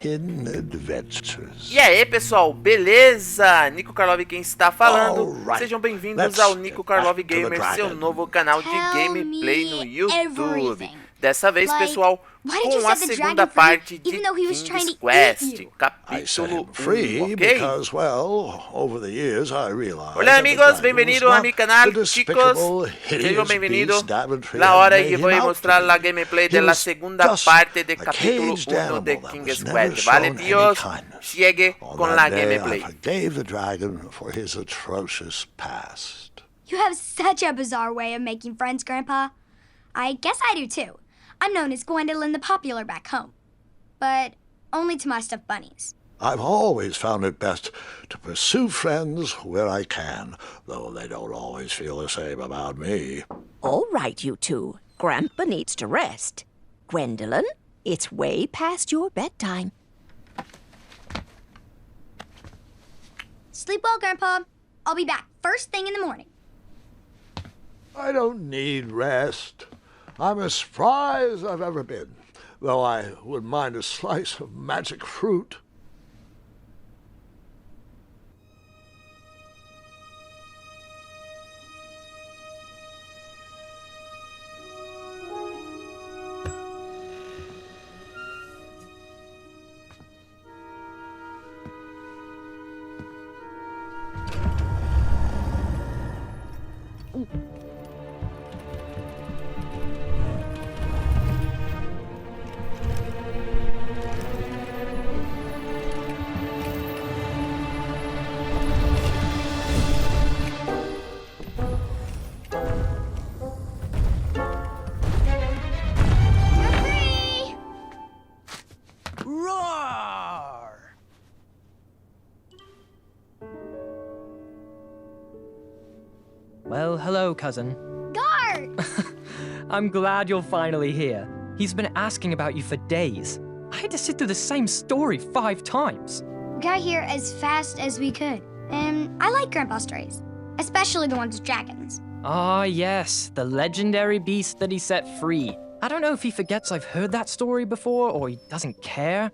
hidden adventures. E aí pessoal, beleza? Nico Karlov quem está falando. Alright, Sejam bem-vindos let's ao get Nico back Karlov to the Gamer, seu dragon. novo canal de Tell gameplay me no YouTube. everything. Dessa vez, Like, pessoal, why did you com a set the segunda dragon free, parte de even though he was trying King's to eat Quest, you? I set capítulo him free 1, ok? because, well, over the years I realized Hola that amigos, the dragon bienvenido was a not mi canal, the chicos. despicable, Sejam hideous bem-vindos. beast Daventry La had hora made y him voy a out to mostrar la be. gameplay He de la was segunda just parte del a capítulo caged 1 animal de that King's was never Quest. Vale, shown any tíos, kindness. sigue On con that la day, I gameplay. forgave the dragon for his atrocious past. You have such a bizarre way of making friends, Grandpa. I guess I do too. I'm known as Gwendolyn the Popular back home. But only to my stuffed bunnies. I've always found it best to pursue friends where I can, though they don't always feel the same about me. All right, you two. Grandpa needs to rest. Gwendolyn, it's way past your bedtime. Sleep well, Grandpa. I'll be back first thing in the morning. I don't need rest. I'm as spry as I've ever been, though I wouldn't mind a slice of magic fruit. You're free! Roar! Well, hello, cousin. Guard! I'm glad you're finally here. He's been asking about you for days. I had to sit through the same story 5 times. We got here as fast as we could. And I like Grandpa's stories. Especially the ones with dragons. Ah, yes, the legendary beast that he set free. I don't know if he forgets I've heard that story before or he doesn't care,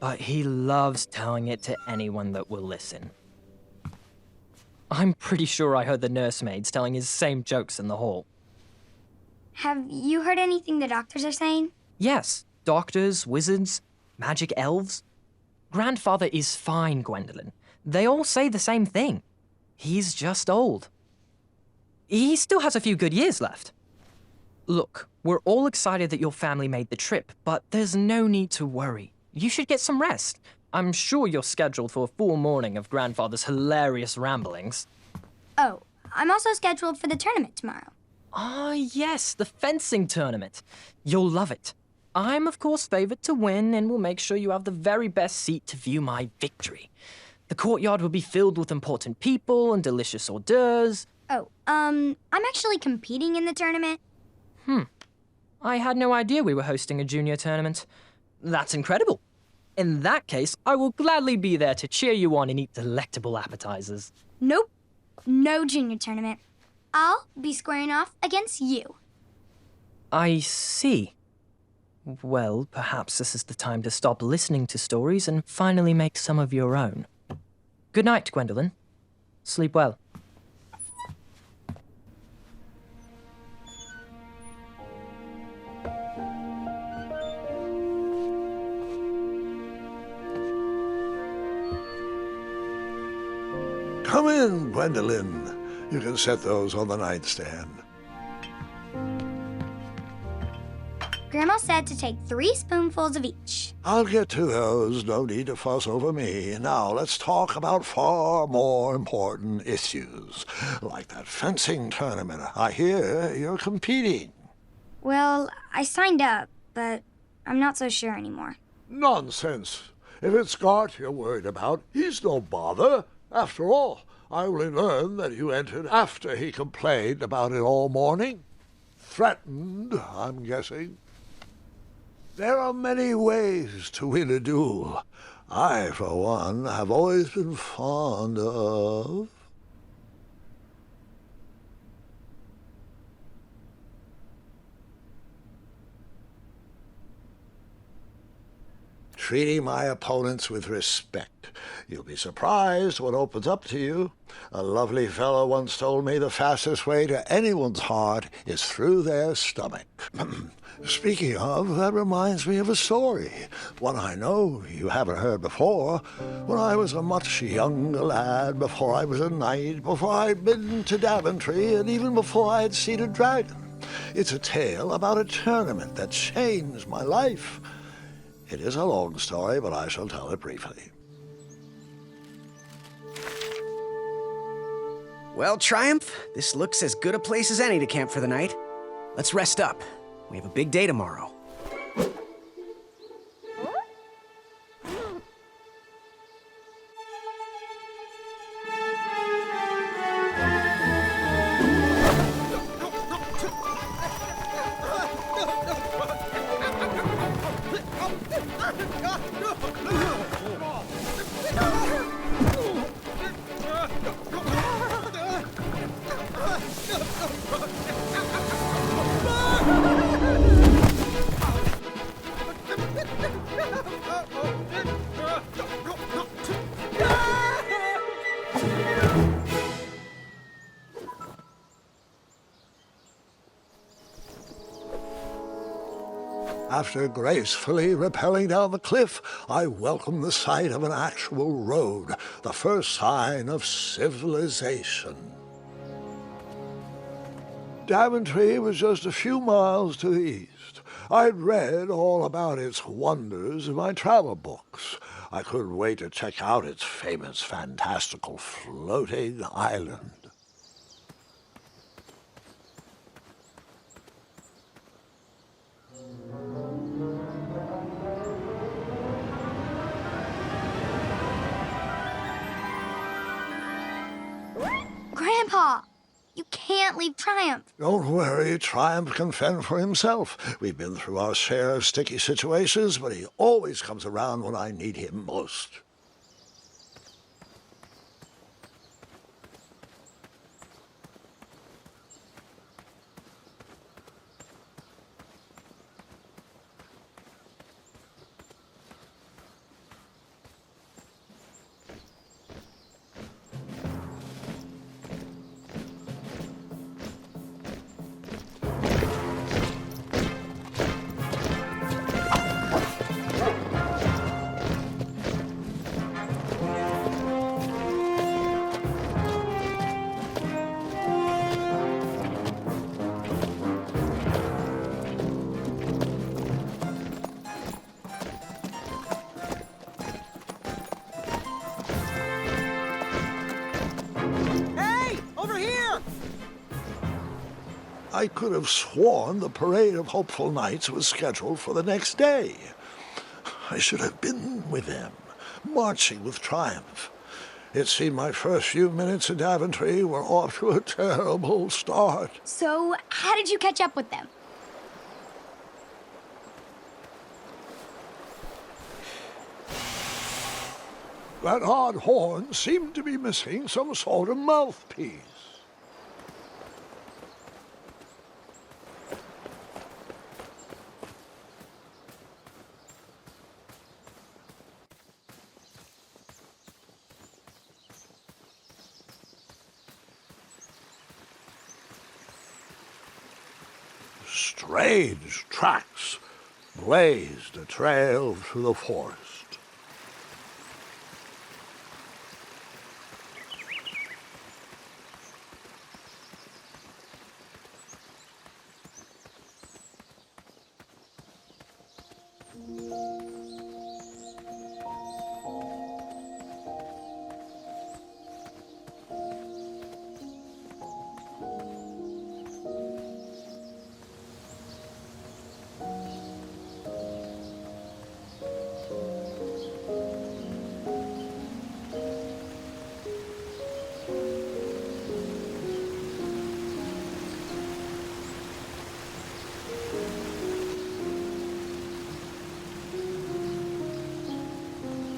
but he loves telling it to anyone that will listen. I'm pretty sure I heard the nursemaids telling his same jokes in the hall. Have you heard anything the doctors are saying? Yes, doctors, wizards, magic elves. Grandfather is fine, Gwendolyn. They all say the same thing. He's just old. He still has a few good years left. Look, we're all excited that your family made the trip, but there's no need to worry. You should get some rest. I'm sure you're scheduled for a full morning of Grandfather's hilarious ramblings. Oh, I'm also scheduled for the tournament tomorrow. Ah, yes, the fencing tournament. You'll love it. I'm, of course, favored to win and will make sure you have the very best seat to view my victory. The courtyard will be filled with important people and delicious hors d'oeuvres. Oh, I'm actually competing in the tournament. I had no idea we were hosting a junior tournament. That's incredible. In that case, I will gladly be there to cheer you on and eat delectable appetizers. Nope. No junior tournament. I'll be squaring off against you. I see. Well, perhaps this is the time to stop listening to stories and finally make some of your own. Good night, Gwendolyn. Sleep well. Come in, Gwendolyn. You can set those on the nightstand. Grandma said to take 3 spoonfuls of each. I'll get to those. No need to fuss over me. Now, let's talk about far more important issues, like that fencing tournament. I hear you're competing. Well, I signed up, but I'm not so sure anymore. Nonsense. If it's Scott you're worried about, he's no bother. After all, I only learned that you entered after he complained about it all morning. Threatened, I'm guessing. There are many ways to win a duel. I, for one, have always been fond of... treating my opponents with respect. You'll be surprised what opens up to you. A lovely fellow once told me the fastest way to anyone's heart is through their stomach. Speaking of, that reminds me of a story, one I know you haven't heard before. When I was a much younger lad, before I was a knight, before I'd been to Daventry, and even before I had seen a dragon. It's a tale about a tournament that changed my life. It is a long story, but I shall tell it briefly. Well, Triumph, this looks as good a place as any to camp for the night. Let's rest up. We have a big day tomorrow. After gracefully rappelling down the cliff, I welcomed the sight of an actual road, the first sign of civilization. Daventry was just a few miles to the east. I'd read all about its wonders in my travel books. I couldn't wait to check out its famous, fantastical floating island. Grandpa, you can't leave Triumph. Don't worry, Triumph can fend for himself. We've been through our share of sticky situations, but he always comes around when I need him most. I could have sworn the Parade of Hopeful Knights was scheduled for the next day. I should have been with them, marching with Triumph. It seemed my first few minutes in Daventry were off to a terrible start. So, how did you catch up with them? That odd horn seemed to be missing some sort of mouthpiece. Strange tracks blazed a trail through the forest.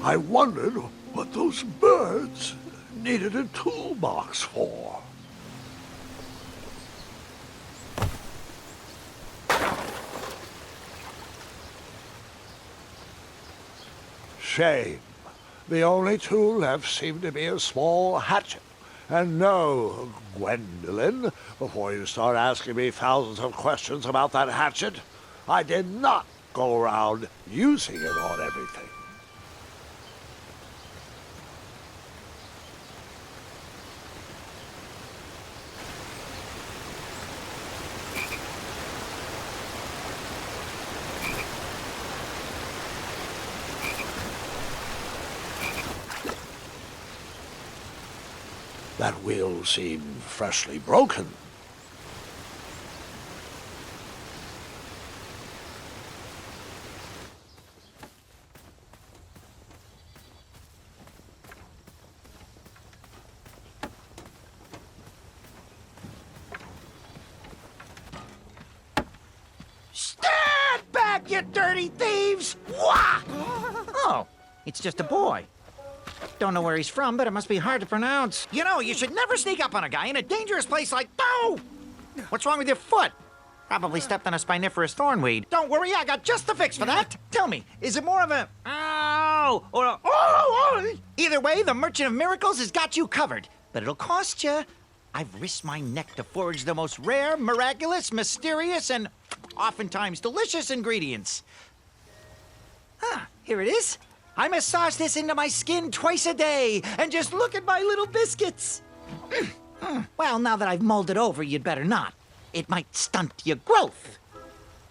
I wondered what those birds needed a toolbox for. shame. The only tool left seemed to be a small hatchet. And no, Gwendolyn, before you start asking me thousands of questions about that hatchet, I did not go around using it on everything. That wheel seemed freshly broken. Stand back, you dirty thieves! Wah! Oh, it's just a boy. Don't know where he's from, but it must be hard to pronounce. You know, you should never sneak up on a guy in a dangerous place like... Oh! What's wrong with your foot? Probably stepped on a spiniferous thornweed. Don't worry, I got just the fix for that. Tell me, is it more of a... Ow! Or a... Oh! Either way, the Merchant of Miracles has got you covered. But it'll cost you. I've risked my neck to forage the most rare, miraculous, mysterious, and oftentimes delicious ingredients. Ah, here it is. I massage this into my skin twice a day, and just look at my little biscuits. Well, now that I've mulled it over, you'd better not. It might stunt your growth.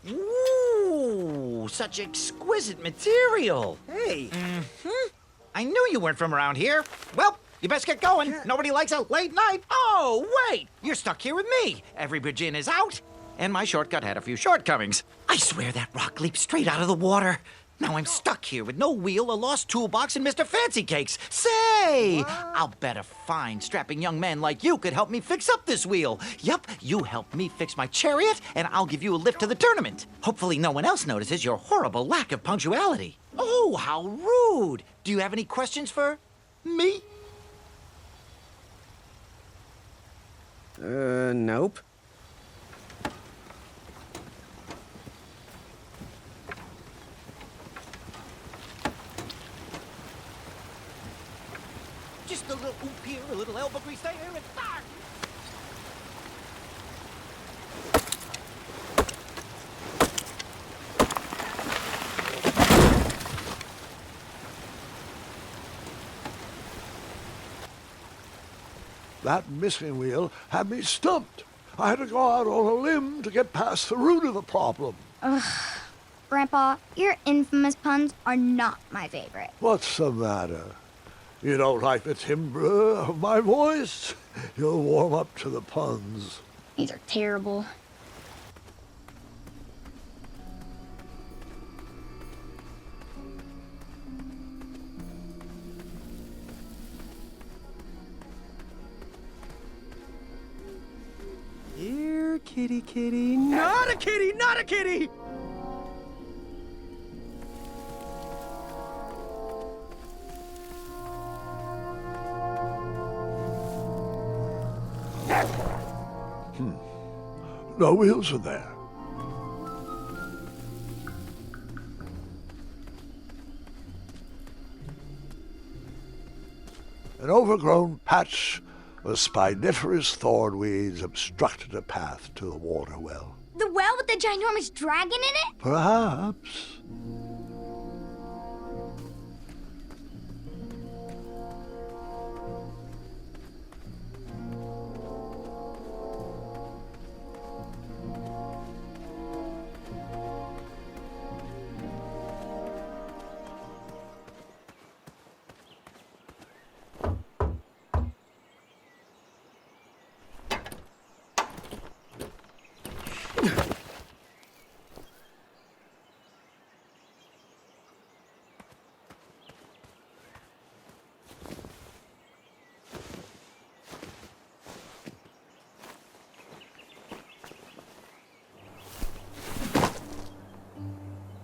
Ooh, such exquisite material. Hey. I knew you weren't from around here. Well, you best get going. Nobody likes a late night. Oh, wait, you're stuck here with me. Every bridge in is out, and my shortcut had a few shortcomings. I swear that rock leaped straight out of the water. Now I'm stuck here with no wheel, a lost toolbox, and Mr. Fancy Cakes. Say, I'll bet a fine, strapping young man like you could help me fix up this wheel. Yup, you help me fix my chariot, and I'll give you a lift to the tournament. Hopefully no one else notices your horrible lack of punctuality. Oh, how rude. Do you have any questions for me? Nope. Just a little oop here, a little elbow grease there, and fire! That missing wheel had me stumped. I had to go out on a limb to get past the root of the problem. Grandpa, your infamous puns are not my favorite. What's the matter? You don't like the timbre of my voice? You'll warm up to the puns. These are terrible. Here, kitty, kitty. Not a kitty, not a kitty! No wheels in there. An overgrown patch of spiniferous thornweeds obstructed a path to the water well. The well with the ginormous dragon in it? Perhaps.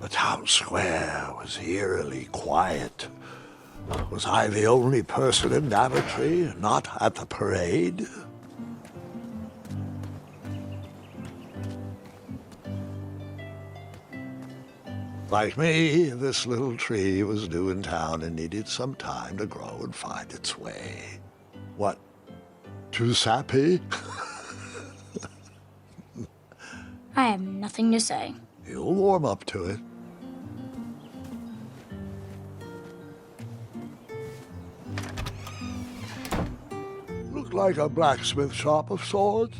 The town square was eerily quiet. Was I the only person in Daventry not at the parade? Like me, this little tree was new in town and needed some time to grow and find its way. What? Too sappy? I have nothing to say. You'll warm up to it. Look like a blacksmith shop of sorts.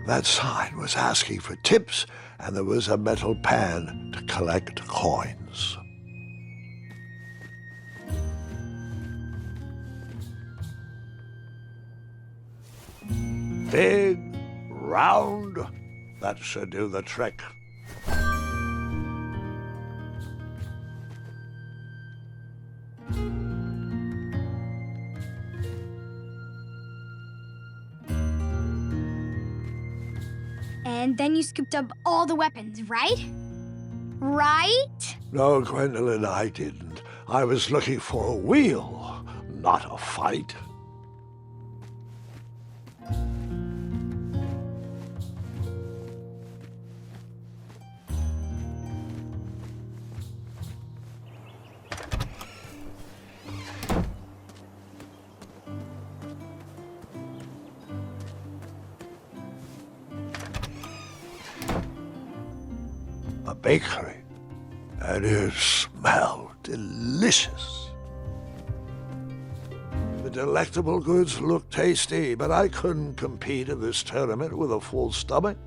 That sign was asking for tips, and there was a metal pan to collect coins. Big, round, that should do the trick. And then you scooped up all the weapons, right? Right? No, Gwendolyn, I didn't. I was looking for a wheel, not a fight. A bakery, and it smelled delicious. The delectable goods looked tasty, but I couldn't compete in this tournament with a full stomach.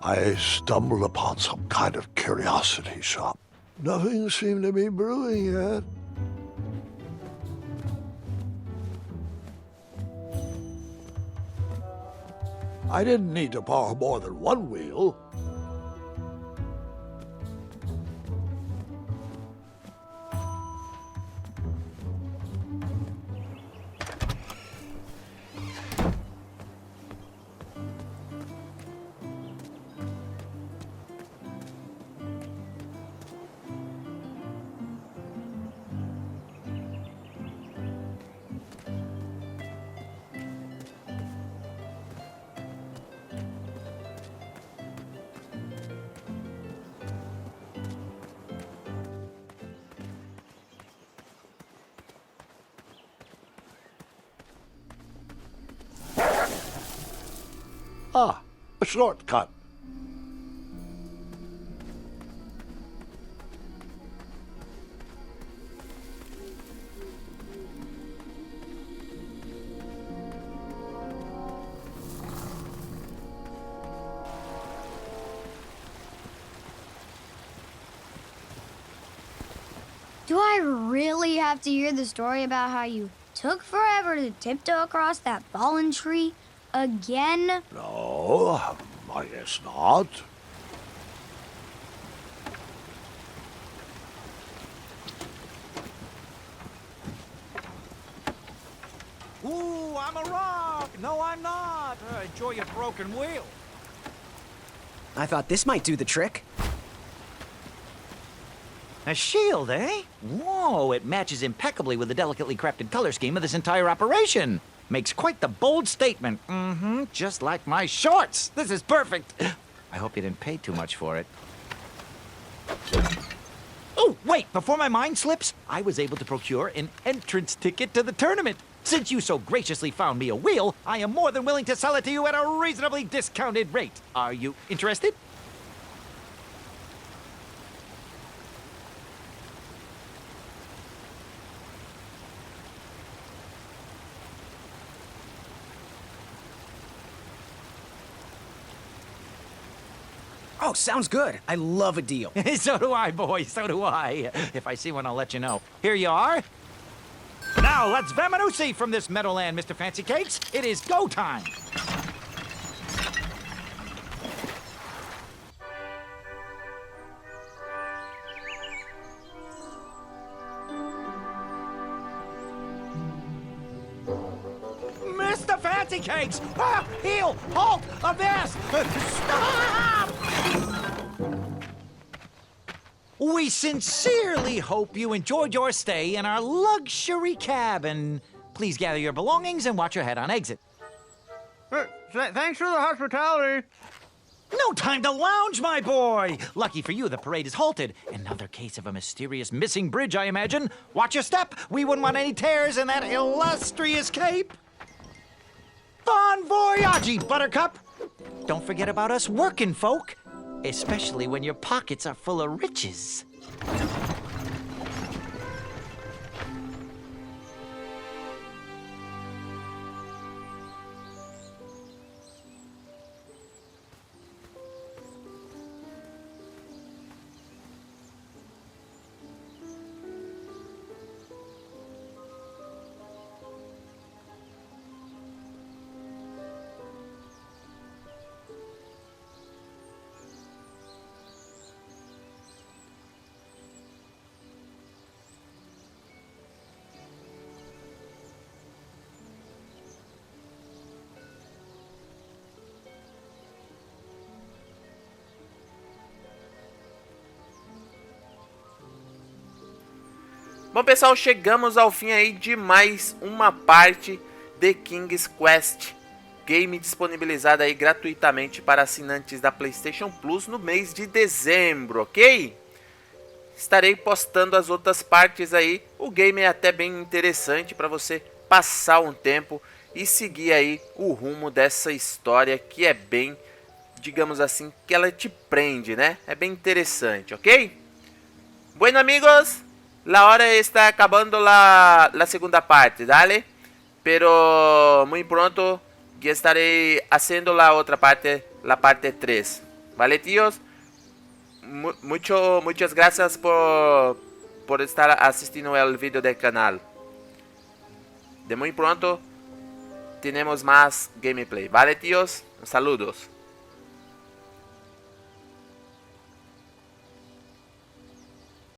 I stumbled upon some kind of curiosity shop. Nothing seemed to be brewing yet. I didn't need to borrow more than one wheel. Ah, a shortcut. Do I really have to hear the story about how you took forever to tiptoe across that fallen tree again? No, I guess not. Ooh, I'm a rock! No, I'm not! Enjoy your broken wheel. I thought this might do the trick. A shield, eh? Whoa, it matches impeccably with the delicately crafted color scheme of this entire operation. Makes quite the bold statement. Mm-hmm, just like my shorts. This is perfect. I hope you didn't pay too much for it. Oh, wait, before my mind slips, I was able to procure an entrance ticket to the tournament. Since you so graciously found me a wheel, I am more than willing to sell it to you at a reasonably discounted rate. Are you interested? Oh, sounds good. I love a deal. So do I, boy, so do I. If I see one, I'll let you know. Here you are. Now, let's Vamanusi from this Meadowland, Mr. Fancy Cakes. It is go time. frosty cakes! Ah, heel! Halt! Abyss! Stop! We sincerely hope you enjoyed your stay in our luxury cabin. Please gather your belongings and watch your head on exit. Thanks for the hospitality. No time to lounge, my boy! Lucky for you, the parade is halted. Another case of a mysterious missing bridge, I imagine. Watch your step. We wouldn't want any tears in that illustrious cape. Bon voyage, Buttercup! Don't forget about us working folk, especially when your pockets are full of riches. Bom, pessoal, chegamos ao fim aí de mais uma parte de King's Quest, game disponibilizado aí gratuitamente para assinantes da PlayStation Plus no mês de dezembro, ok? Estarei postando as outras partes aí. O game é até bem interessante para você passar um tempo e seguir aí o rumo dessa história que é bem, digamos assim, que ela te prende, né? É bem interessante, ok? Bueno, amigos, la hora está acabando la segunda parte, ¿dale? Pero muy pronto ya estaré haciendo la otra parte, la parte 3. ¿Vale, tíos? Muchas gracias por estar asistiendo al video del canal. De muy pronto tenemos más gameplay. ¿Vale, tíos? Saludos.